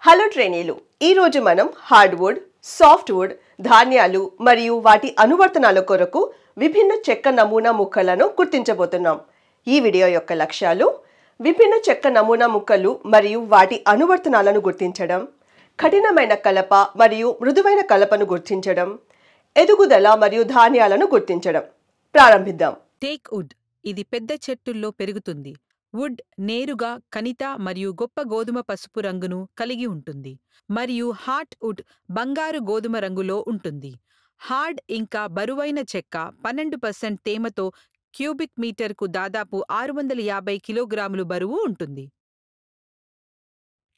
Hello ట్రైనీలు, ఈరోజు మనం hardwood, softwood, ధాన్యాలు మరియు వాటి అనువర్తనాల కొరకు విభిన్న చెక్క నమూనా ముక్కలను గుర్తించబోతున్నాం. ఈ వీడియో యొక్క లక్ష్యాలు: విభిన్న చెక్క నమూనా ముక్కలు మరియు వాటి అనువర్తనాలను గుర్తించడం, కఠినమైన కలప మరియు మృదువైన కలపను గుర్తించడం, ఎదుగుదల మరియు ధాన్యాలను గుర్తించడం. ప్రారంభిద్దాం. టేక్ వుడ్ ఇది పెద్ద చెట్టుల్లో పెరుగుతుంది. వుడ్ నేరుగా కణిత మరియు గొప్ప గోధుమ పసుపు రంగును కలిగి ఉంటుంది మరియు హార్ట్ వుడ్ బంగారు గోధుమ రంగులో ఉంటుంది. హార్డ్ ఇంకా బరువైన చెక్క 12% తేమతో క్యూబిక్ మీటర్కు దాదాపు 650 కిలోగ్రాములు బరువు ఉంటుంది.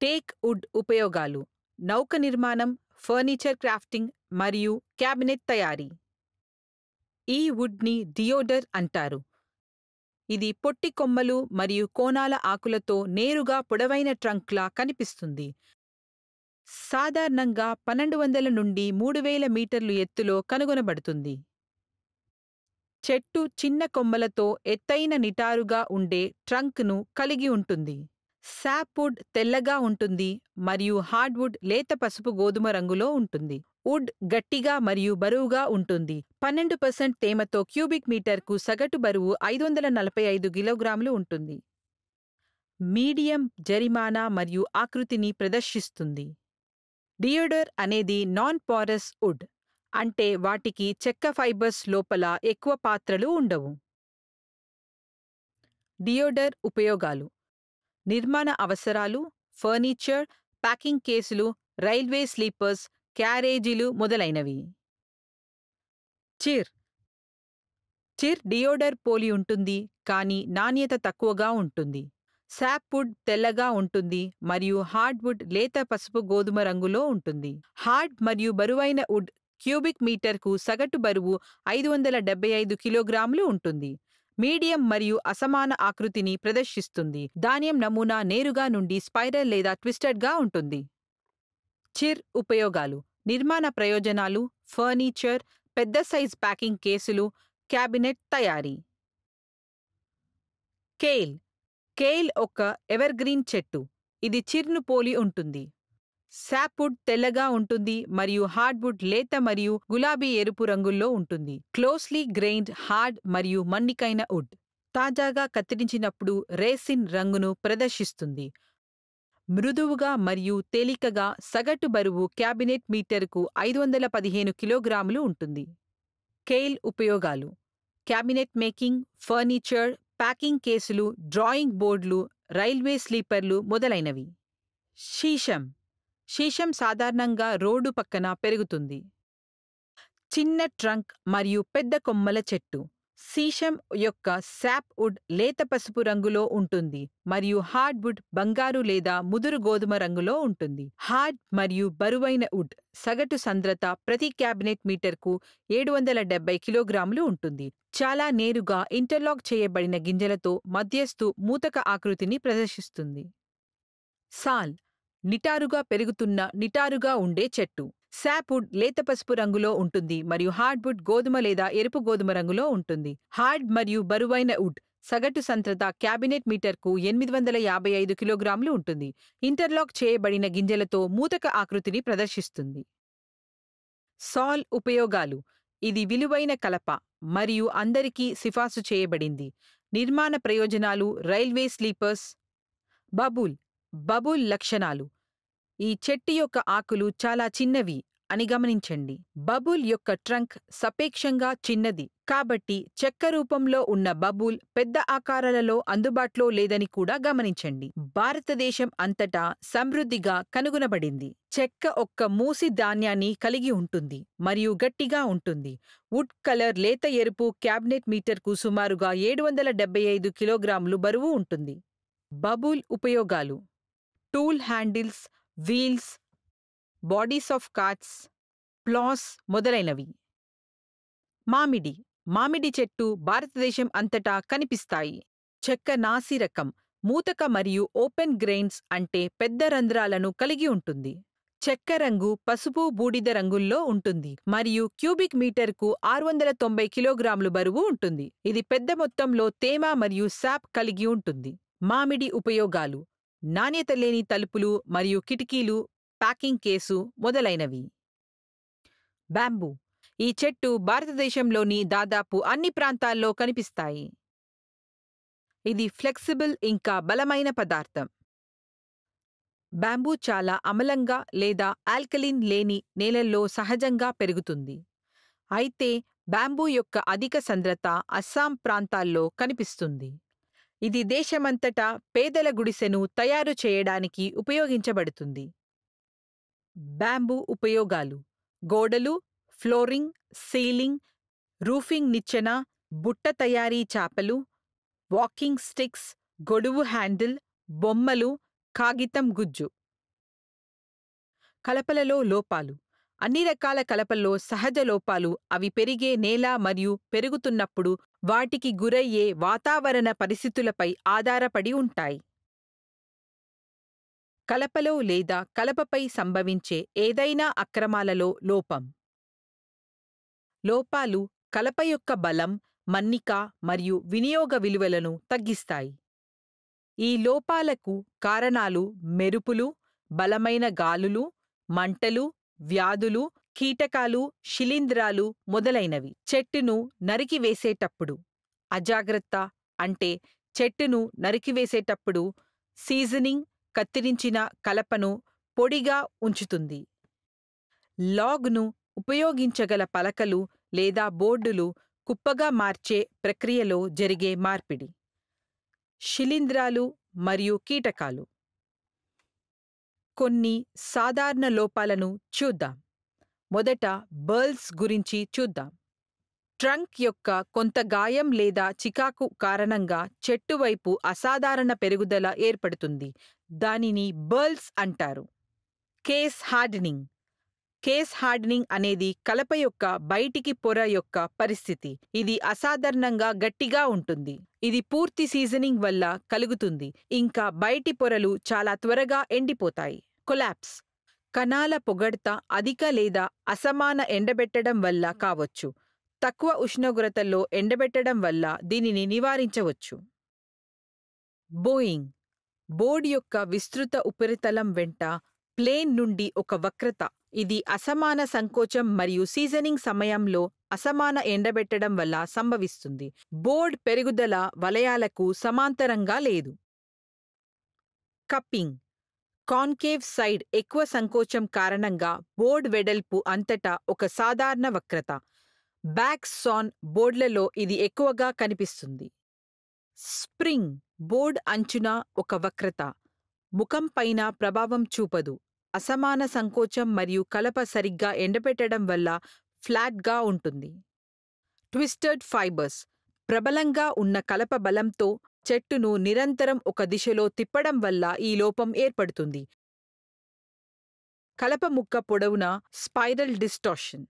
టేక్ వుడ్ ఉపయోగాలు: నౌక నిర్మాణం, ఫర్నిచర్ క్రాఫ్టింగ్ మరియు క్యాబినెట్ తయారీ. ఈ వుడ్ని డియోడర్ అంటారు. ఇది పొట్టి కొమ్మలు మరియు కోణాల ఆకులతో నేరుగా పొడవైన ట్రంక్లా కనిపిస్తుంది. సాధారణంగా 1200 నుండి 3000 మీటర్లు ఎత్తులో కనుగొనబడుతుంది. చెట్టు చిన్న కొమ్మలతో ఎత్తైన నిటారుగా ఉండే ట్రంక్ను కలిగి ఉంటుంది. సాప్వుడ్ తెల్లగా ఉంటుంది మరియు హార్డ్వుడ్ లేత పసుపు గోధుమ రంగులో ఉంటుంది. వుడ్ గట్టిగా మరియు బరువుగా ఉంటుంది. 12% తేమతో క్యూబిక్ మీటర్కు సగటు బరువు 545 కిలోగ్రాములు ఉంటుంది. మీడియం జరిమానా మరియు ఆకృతిని ప్రదర్శిస్తుంది. డియోడర్ అనేది నాన్ పోరస్ వుడ్, అంటే వాటికి చెక్క ఫైబర్స్ లోపల ఎక్కువ పాత్రలు ఉండవు. డియోడర్ ఉపయోగాలు: నిర్మాణ అవసరాలు, ఫర్నిచర్, ప్యాకింగ్ కేసులు, రైల్వే స్లీపర్స్, క్యారేజీలు మొదలైనవి. చిర్ డియోడర్ పోలి ఉంటుంది కానీ నాణ్యత తక్కువగా ఉంటుంది. సాప్వుడ్ తెల్లగా ఉంటుంది మరియు హార్డ్వుడ్ లేత పసుపు గోధుమ రంగులో ఉంటుంది. హార్డ్ మరియు బరువైన వుడ్ క్యూబిక్ మీటర్కు సగటు బరువు 575 కిలోగ్రాములు ఉంటుంది. మీడియం మరియు అసమాన ఆకృతిని ప్రదర్శిస్తుంది. ధాన్యం నమూనా నేరుగా నుండి స్పైరల్ లేదా ట్విస్టెడ్గా ఉంటుంది. చిర్ ఉపయోగాలు: నిర్మాణ ప్రయోజనాలు, ఫర్నిచర్, పెద్ద సైజ్ ప్యాకింగ్ కేసులు, క్యాబినెట్ తయారీ. కేల్ ఒక ఎవర్గ్రీన్ చెట్టు. ఇది చిర్ను పోలి ఉంటుంది. సాప్వుడ్ తెల్లగా ఉంటుంది మరియు హార్డ్వుడ్ లేత మరియు గులాబీ ఎరుపు రంగుల్లో ఉంటుంది. క్లోజ్లీ గ్రెయిన్డ్, హార్డ్ మరియు మన్నికైన వుడ్. తాజాగా కత్తిరించినప్పుడు రేసిన్ రంగును ప్రదర్శిస్తుంది. మృదువుగా మరియు తేలికగా, సగటు బరువు క్యాబినెట్ మీటరుకు 515 కిలోగ్రాములు ఉంటుంది. కేల్ ఉపయోగాలు: క్యాబినెట్ మేకింగ్, ఫర్నిచర్, ప్యాకింగ్ కేసులు, డ్రాయింగ్ బోర్డులు, రైల్వే స్లీపర్లు మొదలైనవి. శీషం సాధారణంగా రోడ్డు పక్కన పెరుగుతుంది. చిన్న ట్రంక్ మరియు పెద్ద కొమ్మల చెట్టు. శీషం యొక్క సాప్వుడ్ లేత పసుపు రంగులో ఉంటుంది మరియు హార్డ్వుడ్ బంగారు లేదా ముదురు గోధుమ రంగులో ఉంటుంది. హార్డ్ మరియు బరువైన వుడ్ సగటు సాంద్రత ప్రతి క్యాబినెట్ మీటర్కు 770 కిలోగ్రాములు ఉంటుంది. చాలా నేరుగా ఇంటర్లాక్ చేయబడిన గింజలతో మధ్యస్థు మూతక ఆకృతిని ప్రదర్శిస్తుంది. సాల్ నిటారుగా పెరుగుతున్న నిటారుగా ఉండే చెట్టు. సాప్వుడ్ లేత పసుపు రంగులో ఉంటుంది మరియు హార్డ్వుడ్ గోధుమ లేదా ఎరుపు గోధుమ రంగులో ఉంటుంది. హార్డ్ మరియు బరువైన వుడ్ సగటు సాంద్రత క్యాబినెట్ మీటర్కు 855 కిలోగ్రాములు ఉంటుంది. ఇంటర్లాక్ చేయబడిన గింజలతో మూతక ఆకృతిని ప్రదర్శిస్తుంది. సాల్ ఉపయోగాలు: ఇది విలువైన కలప మరియు అందరికీ సిఫార్సు చేయబడింది. నిర్మాణ ప్రయోజనాలు: రైల్వే స్లీపర్స్. బబుల్ లక్షణాలు: ఈ చెట్టు యొక్క ఆకులు చాలా చిన్నవి అని గమనించండి. బబుల్ యొక్క ట్రంక్ సాపేక్షంగా చిన్నది కాబట్టి చెక్క రూపంలో ఉన్న బబుల్ పెద్ద ఆకారాలలో అందుబాటులో లేదని కూడా గమనించండి. భారతదేశం అంతటా సమృద్ధిగా కనుగొనబడింది. చెక్క ఒక్క మూసి ధాన్యాన్ని కలిగి ఉంటుంది మరియు గట్టిగా ఉంటుంది. వుడ్ కలర్ లేత ఎరుపు క్యాబినెట్ మీటర్కు సుమారుగా 775 కిలోగ్రాములు బరువు ఉంటుంది. బబుల్ ఉపయోగాలు: tool handles, wheels, bodies of carts, ploughs మొదలైనవి. మామిడి చెట్టు భారతదేశం అంతటా కనిపిస్తాయి. చెక్క నాసి రకం, మూతక మరియు ఓపెన్ గ్రెయిన్స్ అంటే పెద్ద రంధ్రాలను కలిగి ఉంటుంది. చెక్క రంగు పసుపు బూడిద రంగుల్లో ఉంటుంది మరియు క్యూబిక్ మీటర్కు 690 కిలోగ్రాములు బరువు ఉంటుంది. ఇది పెద్ద మొత్తంలో తేమ మరియు సాప్ కలిగి ఉంటుంది. మామిడి ఉపయోగాలు: నాణ్యత లేని తలుపులు మరియు కిటికీలు, ప్యాకింగ్ కేసు మొదలైనవి. బ్యాంబూ ఈ చెట్టు భారతదేశంలోని దాదాపు అన్ని ప్రాంతాల్లో కనిపిస్తాయి. ఇది ఫ్లెక్సిబుల్ ఇంకా బలమైన పదార్థం. బ్యాంబూ చాలా అమలంగా లేదా ఆల్కలిన్ లేని నేలల్లో సహజంగా పెరుగుతుంది. అయితే బ్యాంబూ యొక్క అధిక సాంద్రత అస్సాం ప్రాంతాల్లో కనిపిస్తుంది. ఇది దేశమంతటా పేదల గుడిసెను తయారు చేయడానికి ఉపయోగించబడుతుంది. బ్యాంబూ ఉపయోగాలు: గోడలు, ఫ్లోరింగ్, సీలింగ్, రూఫింగ్ నిచ్చెన, బుట్ట తయారీ చాపలు, వాకింగ్ స్టిక్స్, గొడుగు హ్యాండిల్, బొమ్మలు, కాగితం గుజ్జు. కలపలలో లోపాలు: అన్ని రకాల కలపల్లో సహజ లోపాలు అవి పెరిగే నేల మరియు పెరుగుతున్నప్పుడు వాటికి గురయ్యే వాతావరణ పరిస్థితులపై ఆధారపడి ఉంటాయి. కలపలో లేదా కలపపై సంభవించే ఏదైనా అక్రమాలలో లోపం. లోపాలు కలప యొక్క బలం, మన్నిక మరియు వినియోగ విలువలను తగ్గిస్తాయి. ఈ లోపాలకు కారణాలు మెరుపులు, బలమైన గాలులు, మంటలు, వ్యాధులు, కీటకాలు, శిలీంధ్రాలు మొదలైనవి. చెట్టును నరికివేసేటప్పుడు అజాగ్రత్త అంటే చెట్టును నరికివేసేటప్పుడు సీజనింగ్ కత్తిరించిన కలపను పొడిగా ఉంచుతుంది. లాగ్ను ఉపయోగించగల పలకలు లేదా బోర్డులు కుప్పగా మార్చే ప్రక్రియలో జరిగే మార్పిడి. శిలీంధ్రాలు మరియు కీటకాలు. కొన్ని సాధారణ లోపాలను చూద్దాం. మొదట బర్ల్స్ గురించి చూద్దాం. ట్రంక్ యొక్క కొంత గాయం లేదా చికాకు కారణంగా చెట్టు వైపు అసాధారణ పెరుగుదల ఏర్పడుతుంది. దానిని బర్ల్స్ అంటారు. Case hardening. కేస్ హార్డనింగ్ అనేది కలప యొక్క బయటికి పొర యొక్క పరిస్థితి. ఇది అసాధారణంగా గట్టిగా ఉంటుంది. ఇది పూర్తి సీజనింగ్ వల్ల కలుగుతుంది. ఇంకా బయటి పొరలు చాలా త్వరగా ఎండిపోతాయి. కొలాప్స్. కణాల పొగడ్త అధిక లేదా అసమాన ఎండబెట్టడం వల్ల కావచ్చు. తక్కువ ఉష్ణోగ్రతల్లో ఎండబెట్టడం వల్ల దీనిని నివారించవచ్చు. బోయింగ్. బోర్డు యొక్క విస్తృత ఉపరితలం వెంట ప్లేన్ నుండి ఒక వక్రత. ఇది అసమాన సంకోచం మరియు సీజనింగ్ సమయంలో అసమాన ఎండబెట్టడం వల్ల సంభవిస్తుంది. బోర్డ్ పెరుగుదల వలయాలకు సమాంతరంగా లేదు. కప్పింగ్. కాన్కేవ్ సైడ్ ఎక్కువ సంకోచం కారణంగా బోర్డ్ వెడల్పు అంతటా ఒక సాధారణ వక్రత. బ్యాక్ సాన్ బోర్డులలో ఇది ఎక్కువగా కనిపిస్తుంది. స్ప్రింగ్. బోర్డ్ అంచున ఒక వక్రత. ముఖం పైన ప్రభావం చూపదు. అసమాన సంకోచం మరియు కలప సరిగ్గా ఎండబెట్టడం వల్ల ఫ్లాట్గా ఉంటుంది. Twisted fibres. ప్రబలంగా ఉన్న కలప బలంతో చెట్టును నిరంతరం ఒక దిశలో తిప్పడం వల్ల ఈ లోపం ఏర్పడుతుంది. కలప ముక్క పొడవునా స్పైరల్ డిస్టార్షన్.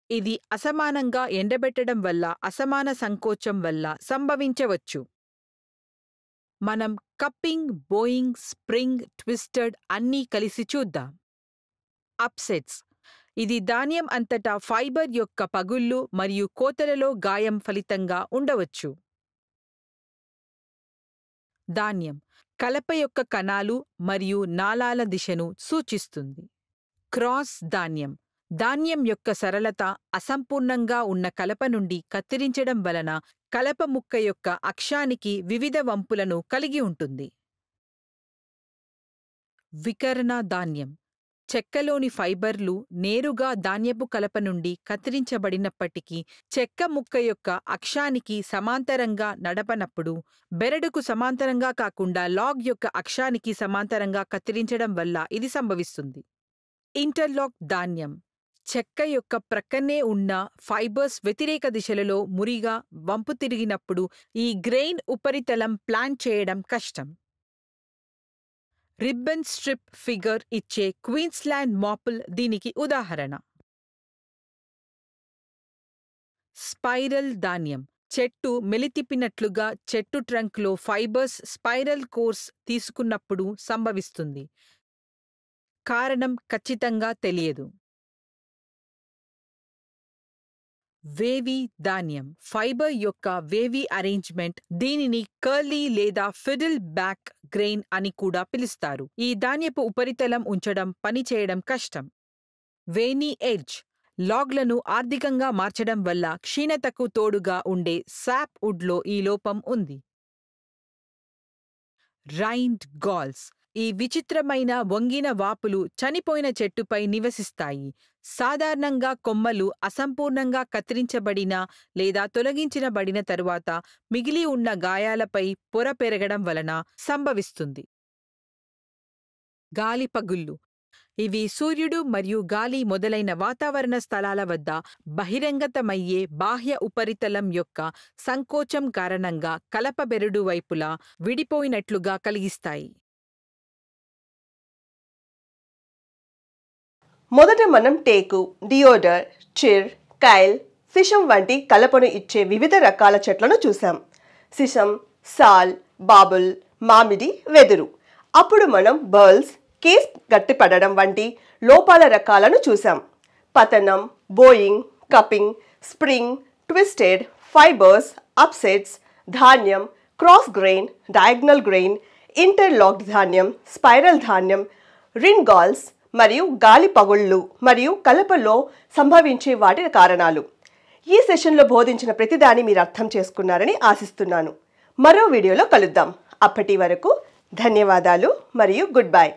ఇది అసమానంగా ఎండబెట్టడం వల్ల అసమాన సంకోచం వల్ల సంభవించవచ్చు. మనం కప్పింగ్, బోయింగ్, స్ప్రింగ్, ట్విస్టెడ్ అన్నీ కలిసి చూద్దాం. అప్సెట్స్. ఇది ధాన్యం అంతటా ఫైబర్ యొక్క పగుళ్ళు మరియు కోతలలో గాయం ఫలితంగా ఉండవచ్చు. ధాన్యం కలప యొక్క కణాలు మరియు నాళాల దిశను సూచిస్తుంది. క్రాస్ ధాన్యం. ధాన్యం యొక్క సరళత అసంపూర్ణంగా ఉన్న కలప నుండి కత్తిరించడం వలన కలప ముక్క యొక్క అక్షానికి వివిధ వంపులను కలిగి ఉంటుంది. వికర్ణ ధాన్యం. చెక్కలోని ఫైబర్లు నేరుగా ధాన్యపు కలప నుండి కత్తిరించబడినప్పటికీ చెక్క ముక్క యొక్క అక్షానికి సమాంతరంగా నడపనప్పుడు బెరడుకు సమాంతరంగా కాకుండా లాగ్ యొక్క అక్షానికి సమాంతరంగా కత్తిరించడం వల్ల ఇది సంభవిస్తుంది. ఇంటర్లాక్ ధాన్యం. చెక్క యొక్క ప్రక్కనే ఉన్న ఫైబర్స్ వ్యతిరేక దిశలలో మురిగా వంపు తిరిగినప్పుడు ఈ గ్రెయిన్ ఉపరితలం ప్లాన్ చేయడం కష్టం. రిబ్బన్ స్ట్రిప్ ఫిగర్ ఇచ్చే క్వీన్స్లాండ్ మాపుల్ దీనికి ఉదాహరణ. స్పైరల్ ధాన్యం. చెట్టు మెలితిప్పినట్లుగా చెట్టు ట్రంక్లో ఫైబర్స్ స్పైరల్ కోర్స్ తీసుకున్నప్పుడు సంభవిస్తుంది. కారణం ఖచ్చితంగా తెలియదు. వేవీ ధాన్యం ఫైబర్ యొక్క వేవీ అరేంజ్మెంట్, దీనిని కర్లీ లేదా ఫిడిల్ బ్యాక్ గ్రెయిన్ అని కూడా పిలుస్తారు. ఈ ధాన్యపు ఉపరితలం ఉంచడం, పనిచేయడం కష్టం. వేనీ ఎడ్జ్ లాగ్లను ఆర్థికంగా మార్చడం వల్ల క్షీణతకు తోడుగా ఉండే సాప్ వుడ్లో ఈ లోపం ఉంది. రైండ్ గాల్స్ ఈ విచిత్రమైన వంగిన వాపులు చనిపోయిన చెట్టుపై నివసిస్తాయి. సాధారణంగా కొమ్మలు అసంపూర్ణంగా కత్తిరించబడిన లేదా తొలగించబడిన తరువాత మిగిలి ఉన్న గాయాలపై పొర పెరగడం వలన సంభవిస్తుంది. గాలి పగుళ్ళు ఇవి సూర్యుడు మరియు గాలి మొదలైన వాతావరణ స్థలాల వద్ద బహిరంగతమయ్యే బాహ్య ఉపరితలం యొక్క సంకోచం కారణంగా కలప బెరడు వైపులా విడిపోయినట్లుగా కలిగిస్తాయి. మొదట మనం టేకు, డియోడర్, చిర్, కైల్, సిషం వంటి కలపను ఇచ్చే వివిధ రకాల చెట్లను చూసాం. సిషం, సాల్, బాబుల్, మామిడి, వెదురు. అప్పుడు మనం బర్ల్స్, కేస్ గట్టిపడడం వంటి లోపాల రకాలను చూసాం. పతనం, bowing, cupping, spring, twisted, fibres, upsets, ధాన్యం, cross grain, diagonal grain, interlocked ధాన్యం, స్పైరల్ ధాన్యం, రింగాల్స్ మరియు గాలి పగుళ్ళు మరియు కలపలో సంభవించే వాటి కారణాలు. ఈ సెషన్లో బోధించిన ప్రతిదాన్ని మీరు అర్థం చేసుకున్నారని ఆశిస్తున్నాను. మరో వీడియోలో కలుద్దాం. అప్పటి వరకు ధన్యవాదాలు మరియు గుడ్ బై.